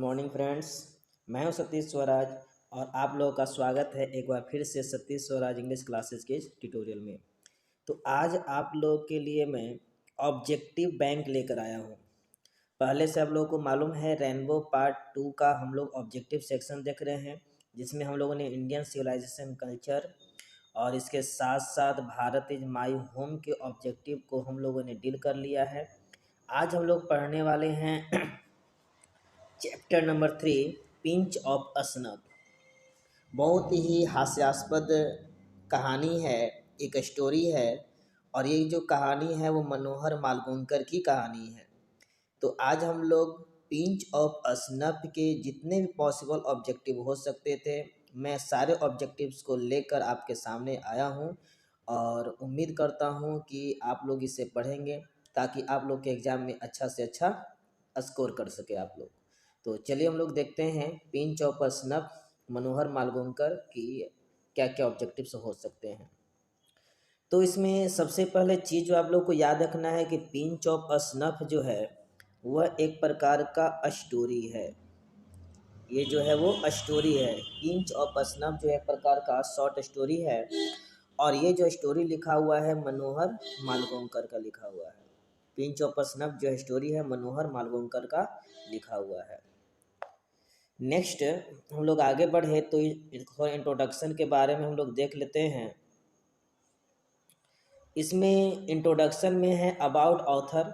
Morning friends. मैं हूं सतीश स्वराज और आप लोगों का स्वागत है एक बार फिर से सतीश स्वराज इंग्लिश क्लासेस के ट्यूटोरियल में। तो आज आप लोगों के लिए मैं ऑब्जेक्टिव बैंक लेकर आया हूं। पहले से आप लोगों को मालूम है रेनबो पार्ट 2 का हम लोग ऑब्जेक्टिव सेक्शन देख रहे हैं, जिसमें हम लोगों ने इंडियन सिविलाइजेशन कल्चर और इसके साथ साथ भारत इज माई होम के ऑब्जेक्टिव को हम लोगों ने डील कर लिया है। आज हम लोग पढ़ने वाले हैं chapter number 3, pinch of snub. बहुत ही हास्यास्पद कहानी है, एक स्टोरी है और ये जो कहानी है वो मनोहर मालगोंकर की कहानी है। तो आज हम लोग पिंच ऑफ स्नब के जितने भी पॉसिबल ऑब्जेक्टिव हो सकते थे, मैं सारे ऑब्जेक्टिव्स को लेकर आपके सामने आया हूँ और उम्मीद करता हूँ कि आप लोग इसे पढ़ेंगे ताकि आप लोग के एग्ज़ाम में अच्छा से अच्छा स्कोर कर सके आप लोग। तो चलिए हम लोग देखते हैं पिंच ऑफ स्नब मनोहर मालगोंकर की क्या क्या ऑब्जेक्टिव्स हो सकते हैं। तो इसमें सबसे पहले चीज़ जो आप लोग को याद रखना है कि पिंच ऑफ स्नब जो है वह एक प्रकार का स्टोरी है। ये जो है वो स्टोरी है। पिंच ऑफ स्नब जो एक प्रकार का शॉर्ट स्टोरी है और ये जो स्टोरी लिखा हुआ है मनोहर मालगोंकर का लिखा हुआ है। पिंच ऑफ स्नब जो स्टोरी है मनोहर मालगोंकर का लिखा हुआ है। नेक्स्ट हम लोग आगे बढ़े तो थोड़ा इंट्रोडक्शन के बारे में हम लोग देख लेते हैं। इसमें इंट्रोडक्शन में है अबाउट ऑथर।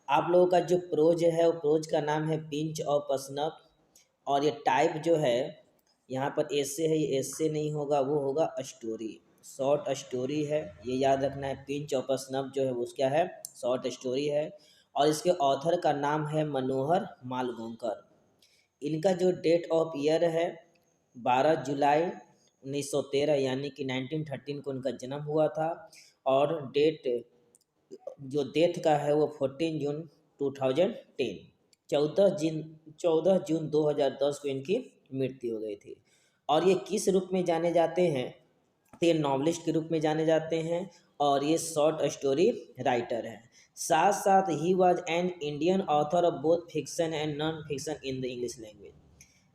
आप लोगों का जो प्रोज है वो प्रोज का नाम है पिंच ऑफ स्नब और ये टाइप जो है यहाँ पर एसे है, ये एसे नहीं होगा, वो होगा स्टोरी, शॉर्ट स्टोरी है। ये याद रखना है पिंच ऑफ स्नब जो है वो क्या है, शॉर्ट स्टोरी है और इसके ऑथर का नाम है मनोहर मालगोंकर। इनका जो डेट ऑफ ईयर है 12 जुलाई 1913 यानी कि 1913 को इनका जन्म हुआ था और डेट जो डेथ का है वो 14 जून 2010, 14 जून 2010 को इनकी मृत्यु हो गई थी। और ये किस रूप में जाने जाते हैं, तो ये नॉवलिस्ट के रूप में जाने जाते हैं और ये शॉर्ट स्टोरी राइटर है। साथ साथ he was an Indian author of both fiction and non fiction in the English language.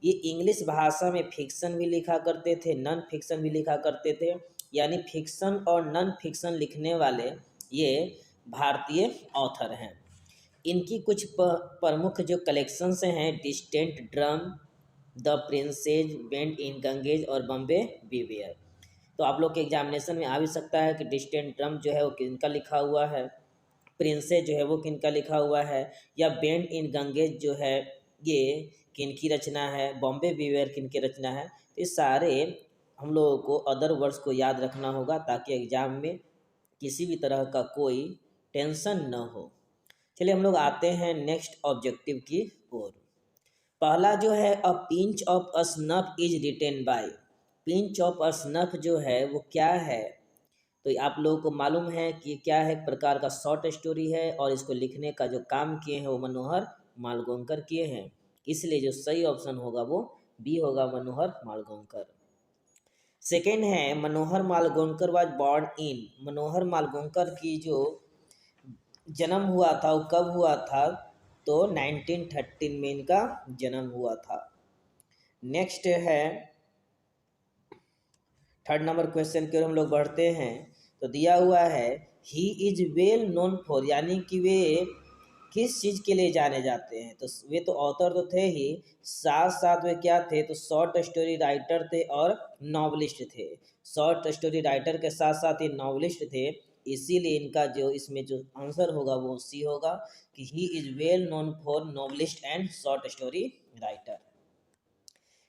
ये इंग्लिश भाषा में फिक्शन भी लिखा करते थे, नॉन फिक्शन भी लिखा करते थे, यानी फिक्शन और नॉन फिक्शन लिखने वाले ये भारतीय ऑथर हैं। इनकी कुछ प्रमुख जो कलेक्शंस हैं distant drum, the princes, bend in Ganges और बॉम्बे बीवियर। तो आप लोग के एग्जामिनेशन में आ भी सकता है कि डिस्टेंट ड्रम जो है वो किनका लिखा हुआ है, प्रिंसेस जो है वो किनका लिखा हुआ है, या बेंट इन गंगेज जो है ये किनकी रचना है, बॉम्बे बीवियर किनकी रचना है। तो ये सारे हम लोगों को अदर वर्ड्स को याद रखना होगा ताकि एग्जाम में किसी भी तरह का कोई टेंशन न हो। चलिए हम लोग आते हैं नेक्स्ट ऑब्जेक्टिव की ओर। पहला जो है अ pinch of a snuff is retain by. Pinch of a snuff जो है वो क्या है, तो आप लोगों को मालूम है कि क्या है, एक प्रकार का शॉर्ट स्टोरी है और इसको लिखने का जो काम किए हैं वो मनोहर मालगोंकर किए हैं। इसलिए जो सही ऑप्शन होगा वो बी होगा, मनोहर मालगोंकर। सेकेंड है मनोहर मालगोंकर वाज बॉर्न इन। मनोहर मालगोंकर की जो जन्म हुआ था वो कब हुआ था, तो 1913 में इनका जन्म हुआ था। नेक्स्ट है थर्ड नंबर क्वेश्चन की ओर हम लोग बढ़ते हैं। तो दिया हुआ है ही इज वेल नोन फॉर, यानी कि वे किस चीज़ के लिए जाने जाते हैं। तो वे तो ऑथर तो थे ही, साथ साथ वे क्या थे, तो शॉर्ट स्टोरी राइटर थे और नॉवलिस्ट थे। शॉर्ट स्टोरी राइटर के साथ साथ ये नॉवलिस्ट थे, इसीलिए इनका जो इसमें जो आंसर होगा वो सी होगा कि he is well known for novelist and short story writer.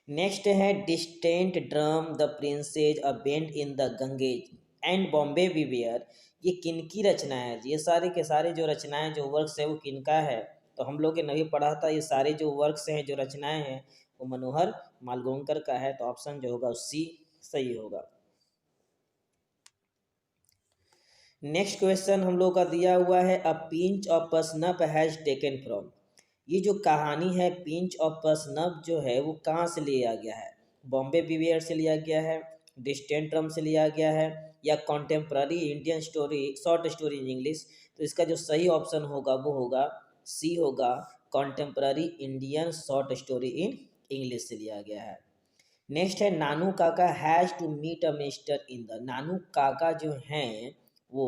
Next है distant drum, the princess, a bent in the Ganges and Bombay beware. ये किनकी रचना है, ये सारे के सारे जो रचनाएं जो वर्क्स है वो किनका है, तो हम लोग ने अभी पढ़ा था ये सारे जो वर्क्स हैं जो रचनाएं हैं वो मनोहर मालगोंकर का है। तो ऑप्शन जो होगा सी सही होगा। नेक्स्ट क्वेश्चन हम लोग का दिया हुआ है अ pinch of snuff has taken from. ये जो कहानी है पिंच ऑफ स्नफ जो है वो कहाँ से लिया गया है, बॉम्बे बीवियर से लिया गया है, डिस्टेंट ड्रम से लिया गया है, या contemporary Indian story short story in English. तो इसका जो सही ऑप्शन होगा वो होगा सी होगा, contemporary Indian short story in English से लिया गया है। नेक्स्ट है Nanu Kaka has to meet a minister in the. Nanu Kaka जो हैं वो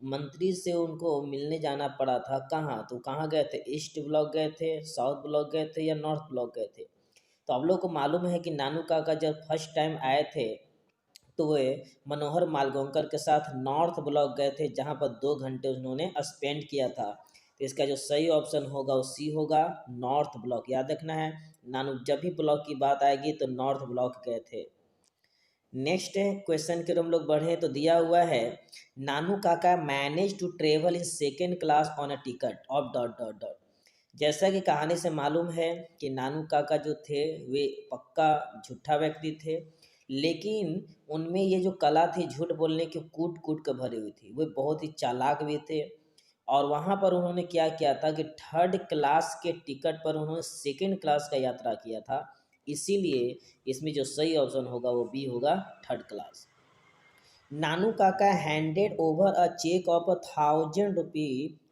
मंत्री से उनको मिलने जाना पड़ा था। कहाँ? तो कहाँ गए थे? ईस्ट ब्लॉक गए थे, साउथ ब्लॉक गए थे या नॉर्थ ब्लॉक गए थे? तो आप लोग को मालूम है कि नानू काका जब फर्स्ट टाइम आए थे तो वे मनोहर मालगोंकर के साथ नॉर्थ ब्लॉक गए थे, जहाँ पर 2 घंटे उन्होंने स्पेंड किया था। तो इसका जो सही ऑप्शन होगा वो सी होगा, नॉर्थ ब्लॉक। याद रखना है, नानू जब भी ब्लॉक की बात आएगी तो नॉर्थ ब्लॉक गए थे। नेक्स्ट क्वेश्चन की हम लोग बढ़े तो दिया हुआ है Nanu Kaka manage to travel in second class on a ticket of dot dot dot. जैसा कि कहानी से मालूम है कि नानू काका जो थे वे पक्का झूठा व्यक्ति थे, लेकिन उनमें ये जो कला थी झूठ बोलने की कूट कूट कर भरी हुई थी। वे बहुत ही चालाक भी थे और वहाँ पर उन्होंने क्या किया था कि थर्ड क्लास के टिकट पर उन्होंने सेकेंड क्लास का यात्रा किया था। इसीलिए इसमें जो सही ऑप्शन होगा वो बी होगा, third class. Nanu Kaka handed over a cheque of 1,000 rupee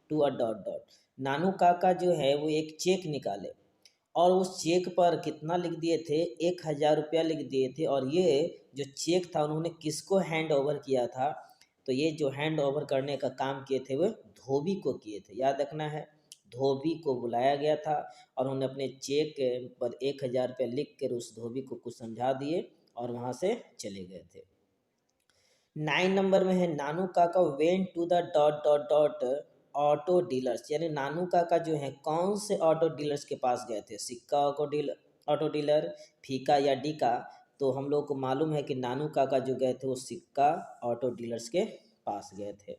to a dot dot. Nanu Kaka जो है वो एक चेक निकाले और उस चेक पर कितना लिख दिए थे? 1,000 रुपया लिख दिए थे। और ये जो चेक था उन्होंने किसको हैंड ओवर किया था? तो ये जो हैंड ओवर करने का काम किए थे वो धोबी को किए थे। याद रखना है, धोबी को बुलाया गया था और उन्होंने अपने चेक पर 1,000 रुपया लिख कर उस धोबी को कुछ समझा दिए और वहाँ से चले गए थे। 9 नंबर में है Nanu Kaka went to the dot dot dot auto dealers. यानी नानू काका जो है कौन से ऑटो डीलर्स के पास गए थे? सिक्का ऑटो डीलर, फीका या डीका? तो हम लोग को मालूम है कि नानू काका जो गए थे वो सिक्का ऑटो डीलर्स के पास गए थे।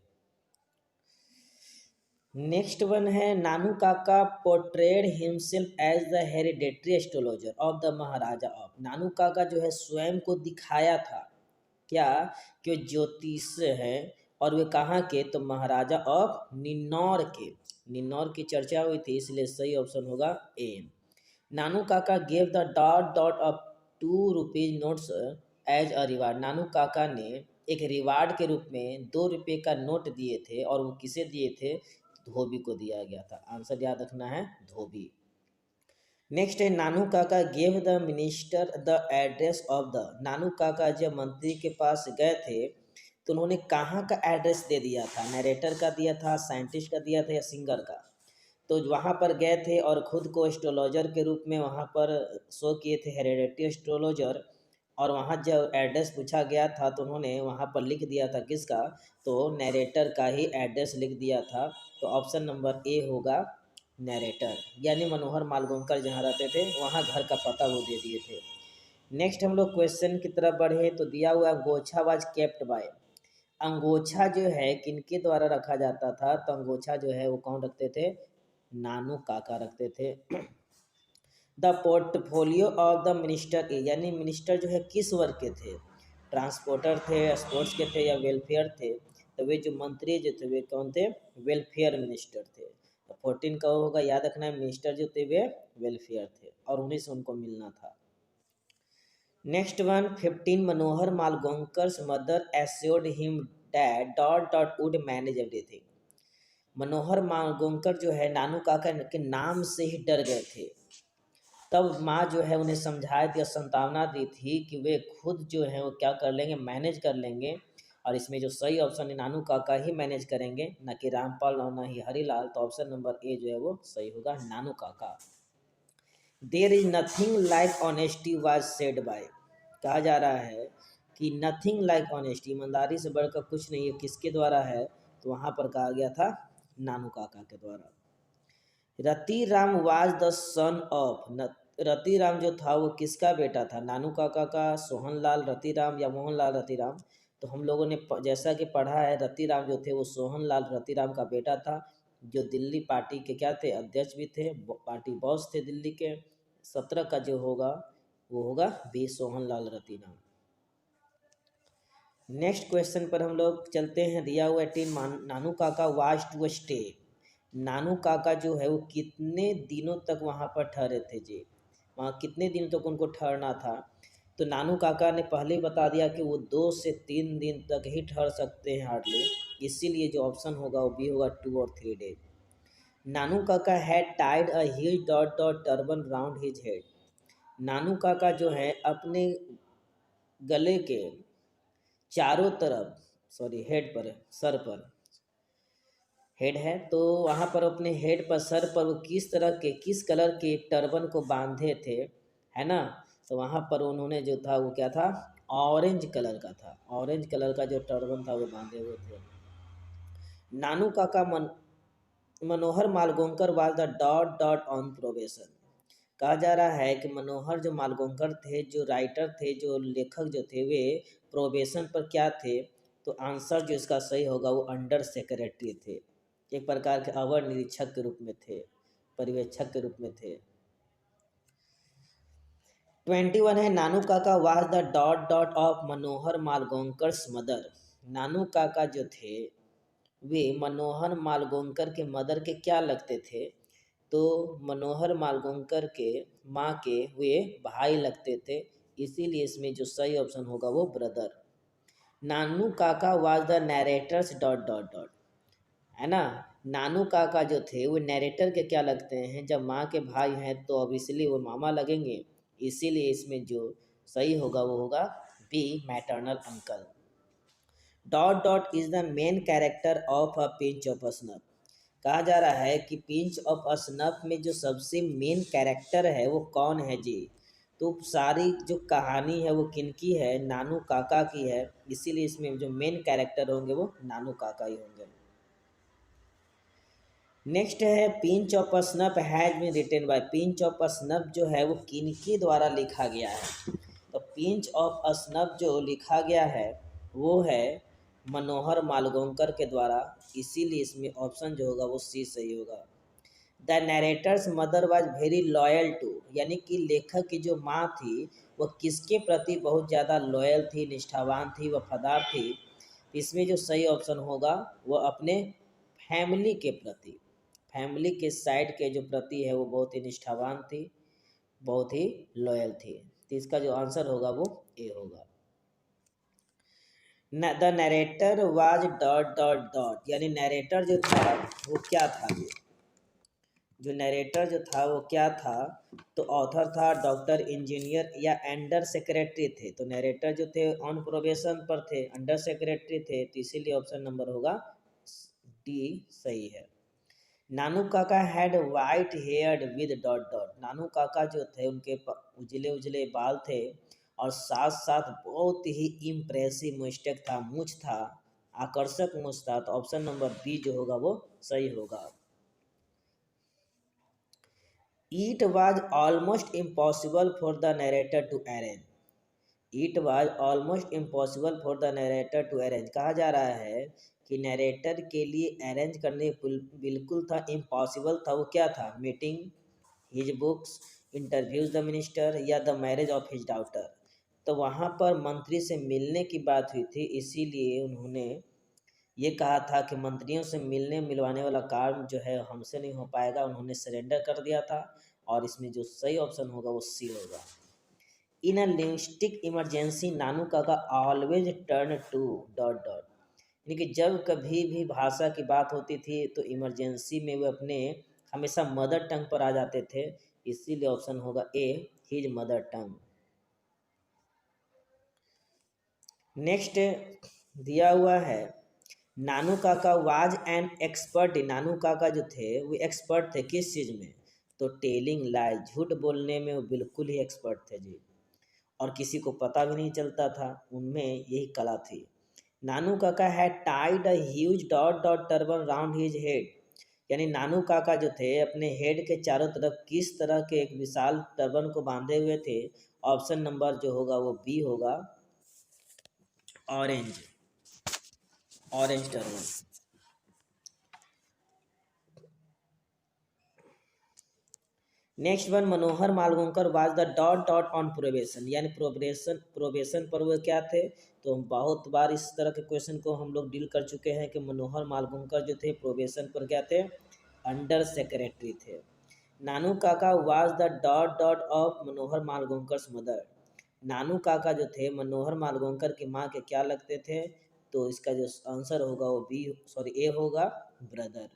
नेक्स्ट वन है Nanu Kaka portrayed himself as the hereditary astrologer of the Maharaja of. Nanu Kaka जो है स्वयं को दिखाया था क्या कि ज्योतिष है और वे कहाँ के? तो महाराजा ऑफ निन्नौर के। निन्नौर की चर्चा हुई थी, इसलिए सही ऑप्शन होगा A. Nanu Kaka gave the dot dot of 2 rupees notes as a reward. Nanu Kaka ने एक रिवार्ड के रूप में 2 रुपये का नोट दिए थे और वो किसे दिए थे? धोबी को दिया गया था। आंसर याद रखना है, धोबी। नेक्स्ट है Nanu Kaka gave the minister the address of the. Nanu Kaka जब मंत्री के पास गए थे तो उन्होंने कहाँ का एड्रेस दे दिया था? नरेटर का दिया था, साइंटिस्ट का दिया था या सिंगर का? तो वहाँ पर गए थे और खुद को एस्ट्रोलॉजर के रूप में वहाँ पर शो किए थे, हेरेडिटरी एस्ट्रोलॉजर। और वहाँ जब एड्रेस पूछा गया था तो उन्होंने वहाँ पर लिख दिया था किसका? तो नरेटर का ही एड्रेस लिख दिया था। तो ऑप्शन नंबर ए होगा, नरेटर। यानी मनोहर मालगोंकर जहाँ रहते थे वहाँ घर का पता वो दे दिए थे। नेक्स्ट हम लोग क्वेश्चन की तरफ बढ़े तो दिया हुआ अंगोछा वाज केप्ट बाय। अंगोछा जो है किनके द्वारा रखा जाता था? तो अंगोछा जो है वो कौन रखते थे? नानू काका रखते थे। The portfolio of the minister ए। यानी मिनिस्टर जो है किस वर्ग के थे? ट्रांसपोर्टर थे, स्पोर्ट्स के थे या वेलफेयर थे? तो वे जो मंत्री जो थे वे कौन थे? वेलफेयर मिनिस्टर थे। तो 14 का होगा, याद रखना है, मिनिस्टर जो थे वे वेलफेयर थे और उन्हीं से उनको मिलना था। Next one 15 Manohar Malgonkar's mother assured him that dot dot would manage everything. Manohar Malgonkar जो है नानू काका के नाम से ही डर गए थे। तब माँ जो है उन्हें समझाई थी और संतावना दी थी कि वे खुद जो है वो क्या कर लेंगे? मैनेज कर लेंगे। और इसमें जो सही ऑप्शन है नानू काका ही मैनेज करेंगे, ना कि रामपाल और ना ही हरीलाल। तो ऑप्शन नंबर ए जो है वो सही होगा, Nanu Kaka. There is nothing like honesty was said by. कहा जा रहा है कि नथिंग लाइक ऑनेस्टी, ईमानदारी से बढ़कर कुछ नहीं है, किसके द्वारा है? तो वहाँ पर कहा गया था नानू काका के द्वारा। Rati Ram was the son of. Rati Ram जो था वो किसका बेटा था? नानू काका का, सोहनलाल रतिराम या मोहनलाल रतिराम? तो हम लोगों ने जैसा कि पढ़ा है रतिराम जो थे वो सोहनलाल रतिराम का बेटा था, जो दिल्ली पार्टी के क्या थे? अध्यक्ष भी थे, पार्टी बॉस थे दिल्ली के। 17 का जो होगा वो होगा B, Sohanlal Ratiram. Next question पर हम लोग चलते हैं। दिया हुआ 18 नानू काका वाज टू स्टे। नानू काका जो है वो कितने दिनों तक वहाँ पर ठहरे थे जी? वहाँ कितने दिन तक उनको ठहरना था? तो नानू काका ने पहले ही बता दिया कि वो 2 से 3 दिन तक ही ठहर सकते हैं हार्डली। इसीलिए जो ऑप्शन होगा वो बी होगा, 2 और 3 days. Nanu Kaka had tied a huge dot dot turban round his head. Nanu Kaka जो है अपने गले के चारों तरफ, सॉरी हेड पर, सर पर, हेड है तो वहाँ पर अपने हेड पर, सर पर वो किस तरह के, किस कलर के टर्बन को बांधे थे, है ना। तो वहाँ पर उन्होंने जो था वो क्या था, ऑरेंज कलर का था, ऑरेंज कलर का जो टर्बन था वो बांधे हुए थे। Nanu Kaka Manohar Malgonkar was the dot dot on probation. कहा जा रहा है कि मनोहर जो मालगोंकर थे, जो राइटर थे, जो लेखक जो थे, वे प्रोबेशन पर क्या थे, तो आंसर जो इसका सही होगा वो अंडर सेक्रेटरी थे, एक प्रकार के अवर निरीक्षक के रूप में थे, पर्यवेक्षक के रूप में थे। 21 है Nanu Kaka was the dot dot of Manohar Malgonkar's mother. Nanu Kaka जो थे वे मनोहर मालगोंकर के मदर के क्या लगते थे, तो मनोहर मालगोंकर के माँ के वे भाई लगते थे, इसीलिए इसमें जो सही ऑप्शन होगा वो brother. Nanu Kaka was the narrator's dot dot dot, है ना। नानू काका जो थे वो नैरेटर के क्या लगते हैं, जब माँ के भाई हैं तो ऑब्वियसली वो मामा लगेंगे, इसीलिए इसमें जो सही होगा वो होगा B, maternal uncle. Dot dot is the main character of a pinch of snuff. कहा जा रहा है कि पिंच ऑफ स्नफ में जो सबसे मेन कैरेक्टर है वो कौन है जी, तो सारी जो कहानी है वो किनकी है, नानू काका की है, इसीलिए इसमें जो मेन कैरेक्टर होंगे वो नानू काका ही होंगे। नेक्स्ट है pinch of snuff has been written by. Pinch of snuff जो है वो किनके द्वारा लिखा गया है, तो पिंच ऑफ स्नफ जो लिखा गया है वो है मनोहर मालगोंकर के द्वारा, इसीलिए इसमें ऑप्शन जो होगा वो सी सही होगा। The narrator's mother was very loyal to, यानी कि लेखक की जो माँ थी वह किसके प्रति बहुत ज़्यादा लॉयल थी, निष्ठावान थी, वफादार थी। इसमें जो सही ऑप्शन होगा वो अपने फैमिली के प्रति, फैमिली के साइड के जो प्रति है वो बहुत ही निष्ठावान थी, बहुत ही लॉयल थी, तो इसका जो आंसर होगा वो ए होगा। The narrator was dot dot dot, यानी नरेटर जो था वो क्या था, जो नरेटर जो था वो क्या था, तो ऑथर था, डॉक्टर, इंजीनियर या अंडर सेक्रेटरी थे। तो नरेटर जो थे ऑन प्रोबेशन पर थे, अंडर सेक्रेटरी थे, तो इसीलिए ऑप्शन नंबर होगा डी सही है। Nanu Kaka had white hair with dot dot. Nanu Kaka जो थे उनके उजले उजले बाल थे और साथ साथ बहुत ही इम्प्रेसिव मुस्टैच था, मूछ था, आकर्षक मूछ था, तो ऑप्शन नंबर बी जो होगा वो सही होगा। It was almost impossible for the narrator to arrange. It was almost impossible for the narrator to arrange. कहा जा रहा है कि नरेटर के लिए अरेंज करने बिल्कुल था, इम्पॉसिबल था, वो क्या था, meeting, his books, interviews the minister या the marriage of his daughter. तो वहाँ पर मंत्री से मिलने की बात हुई थी, इसीलिए उन्होंने ये कहा था कि मंत्रियों से मिलने मिलवाने वाला काम जो है हमसे नहीं हो पाएगा, उन्होंने सरेंडर कर दिया था, और इसमें जो सही ऑप्शन होगा वो सी होगा। इन अ लिंग्विस्टिक इमरजेंसी नानू काका always turn to dot dot, यानी कि जब कभी भी भाषा की बात होती थी तो इमरजेंसी में वे अपने हमेशा मदर टंग पर आ जाते थे, इसीलिए ऑप्शन होगा ए, हिज मदर टंग। नेक्स्ट दिया हुआ है Nanu Kaka was an expert. नानू काका जो थे वो एक्सपर्ट थे किस चीज़ में, तो टेलिंग लाई, झूठ बोलने में वो बिल्कुल ही एक्सपर्ट थे जी, और किसी को पता भी नहीं चलता था, उनमें यही कला थी। नानू काका है Tide a huge dot dot turban round his head, यानी नानू काका जो थे अपने हेड के चारों तरफ किस तरह के एक विशाल टर्बन को बांधे हुए थे, ऑप्शन नंबर जो होगा वो बी होगा, orange, orange turban. Next one Manohar Malgonkar was the dot dot on probation, यानी प्रोबेशन पर वो क्या थे, तो हम बहुत बार इस तरह के क्वेश्चन को हम लोग डील कर चुके हैं कि मनोहर मालगोंकर जो थे प्रोबेशन पर क्या थे, अंडर सेक्रेटरी थे। Nanu Kaka was the dot dot of Manohar Malgonkar mother. Nanu Kaka जो थे मनोहर मालगोंकर की माँ के क्या लगते थे, तो इसका जो आंसर होगा वो बी, सॉरी ए होगा, brother.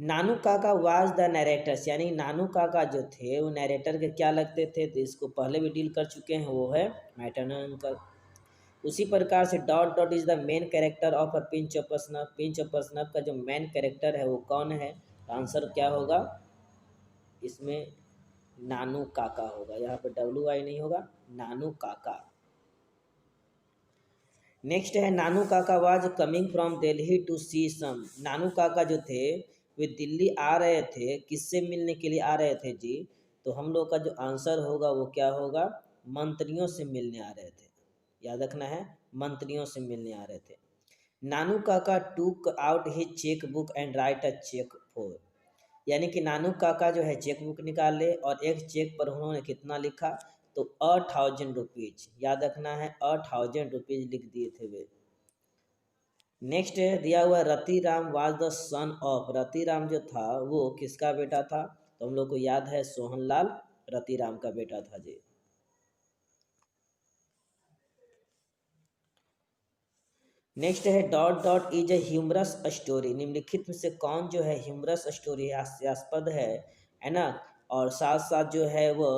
Nanu Kaka was the narrator's, यानी नानू काका जो थे वो नरेटर के क्या लगते थे, तो इसको पहले भी डील कर चुके हैं, वो है मैटरनल अंकल। उसी प्रकार से dot dot is the main character of a pinch of snuff, pinch of snuff का जो मेन कैरेक्टर है वो कौन है, आंसर क्या होगा इसमें, नानू काका होगा, यहाँ पे WI नहीं होगा, नानू काका। नेक्स्ट है Nanu Kaka was coming from Delhi to see some, Nanu Kaka जो थे वे दिल्ली आ रहे थे, किससे मिलने के लिए आ रहे थे जी, तो हम लोग का जो आंसर होगा वो क्या होगा, मंत्रियों से मिलने आ रहे थे, याद रखना है, मंत्रियों से मिलने आ रहे थे। Nanu Kaka took out his cheque book and write a cheque for, यानी कि नानू काका जो है चेक बुक निकाले और एक चेक पर उन्होंने कितना लिखा, तो 1000 रुपीज, याद रखना है 1000 रुपीज लिख दिए थे वे। नेक्स्ट है दिया हुआ Rati Ram was the son of, Rati Ram जो था वो किसका बेटा था, तो हम लोग को याद है सोहनलाल रति राम का बेटा था जी। नेक्स्ट है dot dot is a humorous story, निम्नलिखित में से कौन जो है ह्यूमरस स्टोरी हास्यास्पद है ना, और साथ साथ जो है वो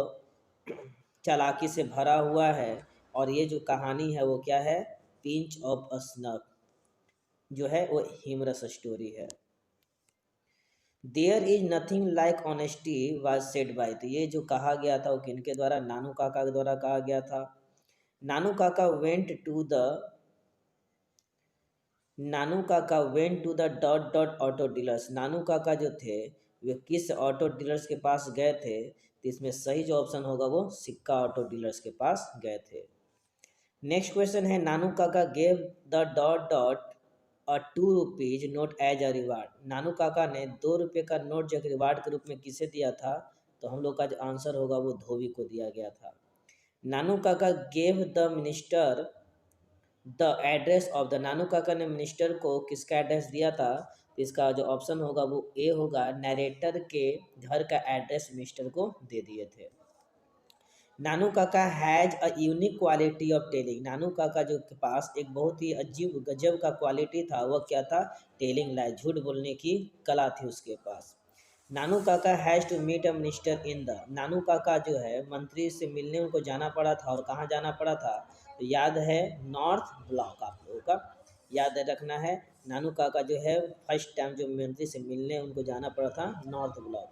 चालाकी से भरा हुआ है, और ये जो कहानी है वो क्या है, पिंच ऑफ अ स्नफ जो है वो ह्यूमरस स्टोरी है। There is nothing like honesty was said by, तो ये जो कहा गया था वो किनके द्वारा, नानू काका के द्वारा कहा गया था। Nanu Kaka went to the, Nanu Kaka went to the dot dot auto dealers, Nanu Kaka जो थे वे किस ऑटो डीलर्स के पास गए थे, तो इसमें सही जो ऑप्शन होगा वो सिक्का ऑटो डीलर्स के पास गए थे। नेक्स्ट क्वेश्चन है Nanu Kaka gave the dot dot a 2 rupees note as a reward, Nanu Kaka ने 2 रुपये का नोट जो रिवार्ड के रूप में किसे दिया था, तो हम लोग का जो आंसर होगा वो धोबी को दिया गया था। Nanu Kaka gave the minister the address of the, Nanu Kaka ने मिनिस्टर को किसका एड्रेस दिया था, तो इसका जो ऑप्शन होगा वो ए होगा, नरेटर के घर का एड्रेस मिनिस्टर को दे दिए थे। Nanu Kaka has a unique quality of telling, Nanu Kaka जो के पास एक बहुत ही अजीब गजब का क्वालिटी था, वह क्या था, टेलिंग लाई, झूठ बोलने की कला थी उसके पास। Nanu Kaka has to meet a minister in the, Nanu Kaka जो है मंत्री से मिलने उनको जाना पड़ा था, और कहाँ जाना पड़ा था, तो याद है नॉर्थ ब्लॉक, आप लोगों का याद रखना है, नानू काका जो है फर्स्ट टाइम जो मंत्री से मिलने उनको जाना पड़ा था north Block.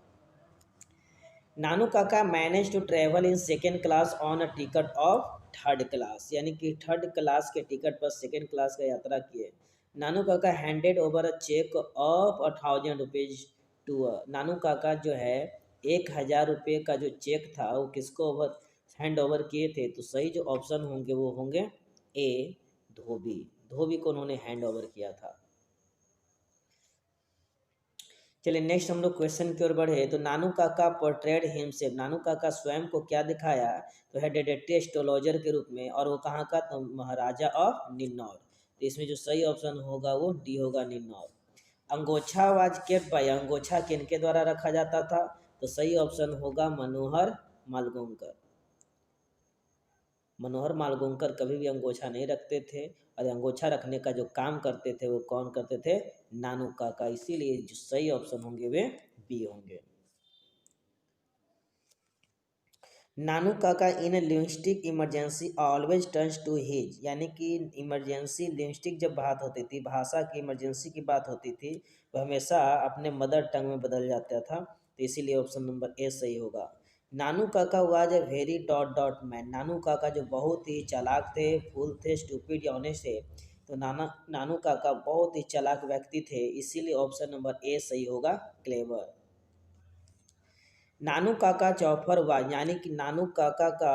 Nanu Kaka manage to travel in second class on a ticket of third class, यानी कि थर्ड क्लास के टिकट पर सेकेंड क्लास का यात्रा किए। Nanu Kaka handed over a cheque of 1000 rupees to, Nanu Kaka जो है 1000 रुपये का जो चेक था वो किसको ओवर हैंड ओवर किए थे, तो सही जो ऑप्शन होंगे वो होंगे ए, धोबी, धोबी को उन्होंने हैंड ओवर किया था। चलिए नेक्स्ट हम लोग क्वेश्चन की ओर बढ़े, तो नानू काका पोर्ट्रेड हिमसेल्फ, नानू काका स्वयं को क्या दिखाया, तो हेरेडिटरी एस्ट्रोलॉजर के रूप में, और वो कहाँ का, तो महाराजा ऑफ निन्नौर, तो इसमें जो सही ऑप्शन होगा वो डी होगा, निन्नौर। अंगोछा वाज केप्ट बाय, अंगोछा किनके द्वारा रखा जाता था, तो सही ऑप्शन होगा मनोहर मालगोंकर, मनोहर मालगोंकर कभी भी अंगोछा नहीं रखते थे, और अंगोछा रखने का जो काम करते थे वो कौन करते थे, नानू काका, इसीलिए जो सही ऑप्शन होंगे वे बी होंगे। Nanu Kaka in linguistic emergency always turns to his, यानी कि इमरजेंसी लिंग्विस्टिक जब बात होती थी, भाषा की इमरजेंसी की बात होती थी, तो हमेशा अपने मदर टंग में बदल जाता था, तो इसीलिए ऑप्शन नंबर ए सही होगा। Nanu Kaka was a very dot dot man, Nanu Kaka जो बहुत ही चालाक थे, फूल थे, स्टूपिड या ऑनेस्ट थे, तो नानू काका बहुत ही चालाक व्यक्ति थे, इसीलिए ऑप्शन नंबर ए सही होगा, क्लेवर। नानू काका चौफर वाज, यानी कि नानू काका का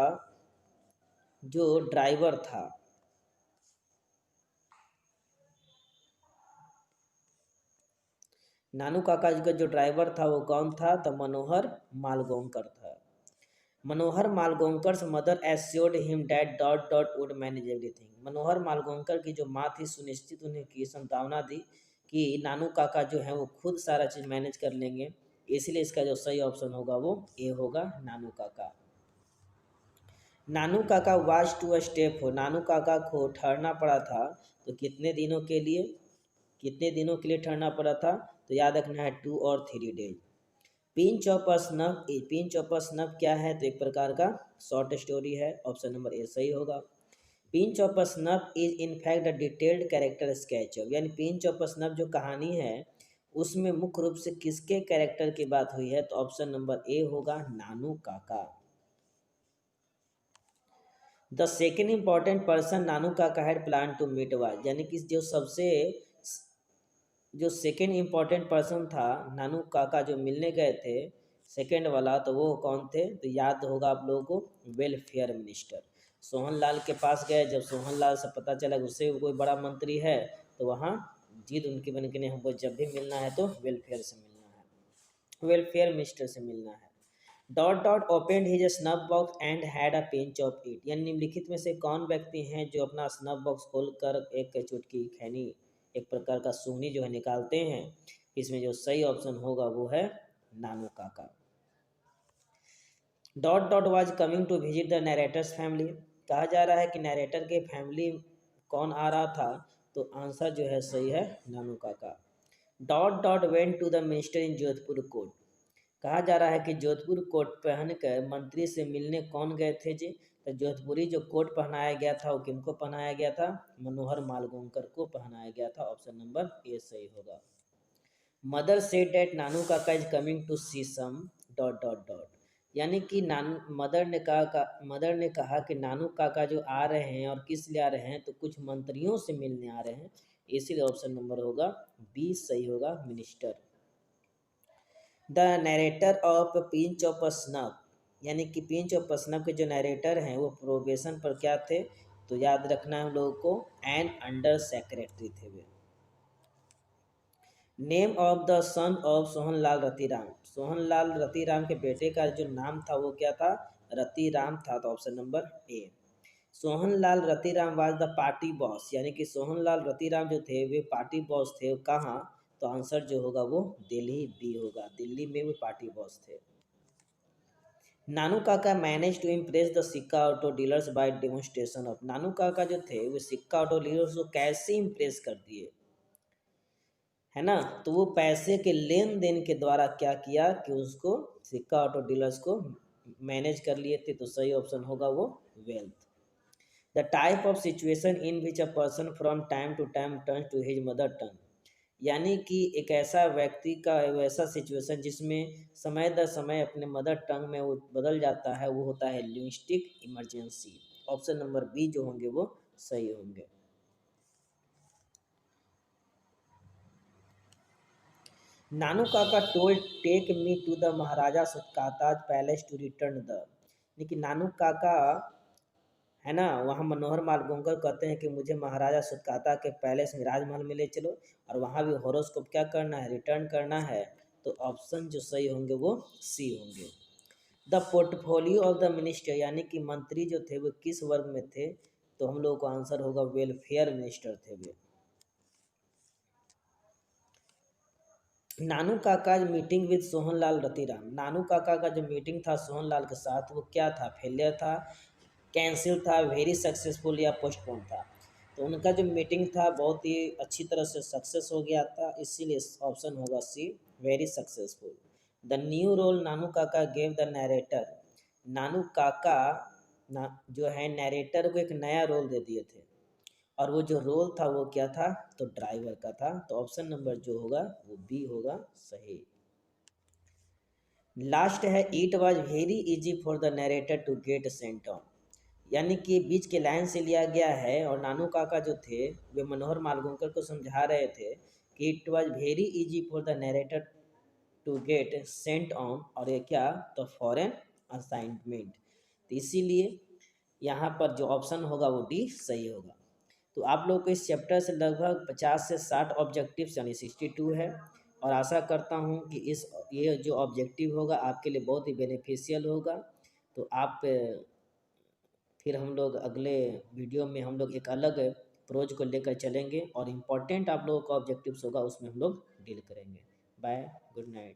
जो ड्राइवर था, नानू काका का जो ड्राइवर था वो कौन था, तो मनोहर मालगोंकर था। Manohar Malgonkar mother assured him that dot dot would manage everything, Manohar Malgonkar की जो माँ थी सुनिश्चित उन्हें की संभावना दी कि नानू काका जो है वो खुद सारा चीज़ मैनेज कर लेंगे, इसलिए इसका जो सही ऑप्शन होगा वो ए होगा, नानू काका। नानू काका वाज टू स्टेप हो, नानू काका को ठहरना पड़ा था, तो कितने दिनों के लिए, कितने दिनों के लिए ठहरना पड़ा था, तो याद रखना है 2 और 3 days. Pinch of a snuff क्या है, तो एक प्रकार का शॉर्ट स्टोरी है, ऑप्शन नंबर ए सही होगा। Pinch of a snuff is in fact a detailed character sketch, यानी पिंच ऑफ अ स्नफ जो कहानी है उसमें मुख्य रूप से किसके कैरेक्टर की बात हुई है, तो ऑप्शन नंबर ए होगा Nanu Kaka. The second important person Nanu Kaka had plan to meet was, यानी कि जो सेकेंड इम्पॉर्टेंट पर्सन था नानू काका जो मिलने गए थे सेकेंड वाला, तो वो कौन थे, तो याद होगा आप लोगों को वेलफेयर मिनिस्टर सोहन लाल के पास गए। जब सोहन लाल से पता चला कि उससे कोई बड़ा मंत्री है, तो वहाँ जिद उनकी बन के नहीं, हमको जब भी मिलना है तो वेलफेयर से मिलना है, वेलफेयर मिनिस्टर से मिलना है। Dot dot opened his snuff box and had a pinch of it, यानी निम्नलिखित में से कौन व्यक्ति हैं जो अपना स्नफ बॉक्स खोलकर एक चुटकी खैनी, एक प्रकार का सूंघनी जो है निकालते हैं। इसमें जो सही ऑप्शन होगा वो है Nanu Kaka. Dot dot was coming to visit the narrator's family, कहा जा रहा है कि नरेटर के फैमिली कौन आ रहा था, तो आंसर जो है सही है Nanu Kaka. Dot dot went to the minister in Jodhpur court, कहा जा रहा है कि जोधपुर कोट पहनकर मंत्री से मिलने कौन गए थे जी, तो जोधपुरी जो कोट पहनाया गया था वो किनको पहनाया गया था, मनोहर मालगोंकर को पहनाया गया था, ऑप्शन नंबर ए सही होगा। Mother said that Nanu Kaka is coming to see some dot dot dot, यानी कि मदर ने कहा कि नानू काका जो आ रहे हैं और किस लिए आ रहे हैं, तो कुछ मंत्रियों से मिलने आ रहे हैं, इसीलिए ऑप्शन नंबर होगा बी सही होगा minister. The narrator of pinch of a snuff, यानी कि पिंच ऑफ अ स्नफ के जो नरेटर हैं वो प्रोबेशन पर क्या थे, तो याद रखना है हम लोगों को एन अंडर सेक्रेटरी थे वे। Name of the son of Sohanlal Ratiram, Sohanlal Ratiram के बेटे का जो नाम था वो क्या था, रतिराम था, तो option number A. Sohanlal Ratiram was the party boss, यानी कि सोहनलाल रतिराम जो थे वे पार्टी बॉस थे कहाँ, तो आंसर जो होगा वो दिल्ली बी होगा, दिल्ली में वो पार्टी बॉस थे। Nanu Kaka manage to impress the Sikka auto dealers by demonstration of, Nanu Kaka जो थे वो सिक्का ऑटो डीलर्स को कैसे इम्प्रेस कर दिए, है ना, तो वो पैसे के लेन देन के द्वारा क्या किया कि उसको सिक्का ऑटो डीलर्स को मैनेज कर लिए थे, तो सही ऑप्शन होगा वो wealth. The type of situation in which a person from time to time turn to his mother tongue, यानी कि एक ऐसा व्यक्ति का वैसा सिचुएशन जिसमें समय दर समय अपने मदर टंग में वो बदल जाता है, वो होता है linguistic emergency, option number B जो होंगे वो सही होंगे। Nanu Kaka told take me to the Maharaja Sutkataj palace to return the, लेकिन नानू काका है ना, वहाँ मनोहर मालगोंकर कहते हैं कि मुझे महाराजा सुतकाता के पैलेस में राजमहल में ले चलो और वहाँ भी हॉरोस्कोप क्या करना है, रिटर्न करना है, तो ऑप्शन जो सही होंगे वो सी होंगे। The portfolio of the minister, यानी कि मंत्री जो थे वो किस वर्ग में थे, तो हम लोगों को आंसर होगा वेलफेयर मिनिस्टर थे वे। नानू काका मीटिंग विद सोहनलाल रतिराम, नानू काका का जो मीटिंग था सोहनलाल के साथ वो क्या था, फेलियर था, कैंसिल था, वेरी सक्सेसफुल या पोस्टपोन था, तो उनका जो मीटिंग था बहुत ही अच्छी तरह से सक्सेस हो गया था, इसीलिए ऑप्शन होगा C very successful. The new role Nanu Kaka gave the narrator, नानू काका जो है नरेटर को एक नया रोल दे दिए थे, और वो जो रोल था वो क्या था, तो ड्राइवर का था, तो ऑप्शन नंबर जो होगा वो बी होगा सही। लास्ट है it was very easy for the narrator to get sent on, यानी कि बीच के लाइन से लिया गया है, और नानू काका जो थे वे मनोहर मालगोंकर को समझा रहे थे कि it was very easy for the narrator to get sent on, और ये क्या, तो फॉरेन असाइनमेंट, तो इसीलिए यहाँ पर जो ऑप्शन होगा वो डी सही होगा। तो आप लोग को इस चैप्टर से लगभग 50 से 60 ऑब्जेक्टिव्स यानी 62 है, और आशा करता हूँ कि ये जो ऑब्जेक्टिव होगा आपके लिए बहुत ही बेनिफिशियल होगा। तो आप फिर हम लोग अगले वीडियो में हम लोग एक अलग प्रोज को लेकर चलेंगे, और इम्पोर्टेंट आप लोगों का ऑब्जेक्टिव्स होगा उसमें हम लोग डील करेंगे। Bye, good night.